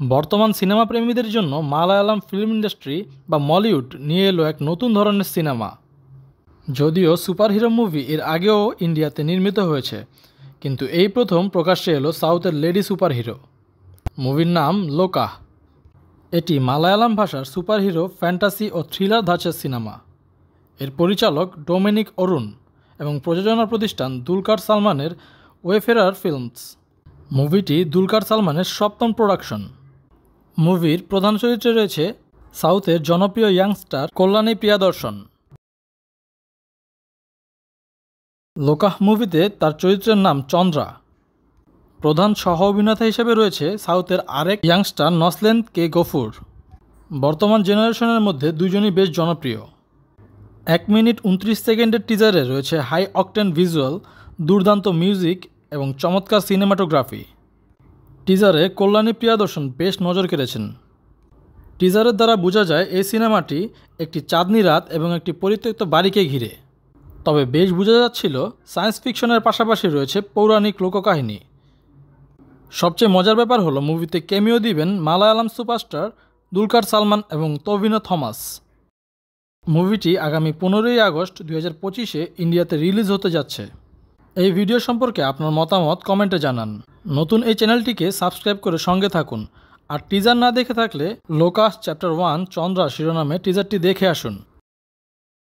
বর্তমান সিনেমা প্রেমীদের জন্য মালায়ালাম ফিল্ম ইন্ডাস্ট্রি বা মলিউড নিয়ে এলো এক নতুন ধরনের সিনেমা। যদিও সুপারহিরো মুভি এর আগেও ইন্ডিয়াতে নির্মিত হয়েছে, কিন্তু এই প্রথম প্রকাশ্যে এলো সাউথের লেডি সুপারহিরো। মুভির নাম লোকাহ। এটি মালায়ালাম ভাষার সুপারহিরো, ফ্যান্টাসি ও থ্রিলার ধাঁচের সিনেমা। এর পরিচালক ডোমিনিক অরুণ এবং প্রযোজনা প্রতিষ্ঠান দুলকার সালমানের ওয়েফেরার ফিল্মস। মুভিটি দুলকার সালমানের সপ্তম প্রোডাকশন। মুভির প্রধান চরিত্রে রয়েছে সাউথের জনপ্রিয় ইয়াংস্টার কল্যাণী প্রিয়াদর্শন। লোকাহ মুভিতে তার চরিত্রের নাম চন্দ্রা। প্রধান সহ অভিনেতা হিসেবে রয়েছে সাউথের আরেক ইয়াংস্টার নসলেন কে গফুর। বর্তমান জেনারেশনের মধ্যে দুজনই বেশ জনপ্রিয়। 1 মিনিট 29 সেকেন্ডের টিজারে রয়েছে হাই অকটেন ভিজুয়াল, দুর্দান্ত মিউজিক এবং চমৎকার সিনেমাটোগ্রাফি। টিজারে কল্যাণী প্রিয়াদর্শন বেশ নজর কেড়েছেন। টিজারের দ্বারা বোঝা যায় এই সিনেমাটি একটি চাঁদনি রাত এবং একটি পরিত্যক্ত বাড়িকে ঘিরে। তবে বেশ বোঝা যাচ্ছিল সায়েন্স ফিকশনের পাশাপাশি রয়েছে পৌরাণিক লোককাহিনী। সবচেয়ে মজার ব্যাপার হলো মুভিতে ক্যামিও দিবেন মালায়ালাম সুপারস্টার দুলকার সালমান এবং তভিনো থমাস। মুভিটি আগামী 15ই আগস্ট 2025-এ ইন্ডিয়াতে রিলিজ হতে যাচ্ছে। এই ভিডিও সম্পর্কে আপনার মতামত কমেন্টে জানান। নতুন এই চ্যানেলটিকে সাবস্ক্রাইব করে সঙ্গে থাকুন। আর টিজার না দেখে থাকলে লোকাহ চ্যাপ্টার 1 চন্দ্রা শিরোনামে টিজারটি দেখে আসুন।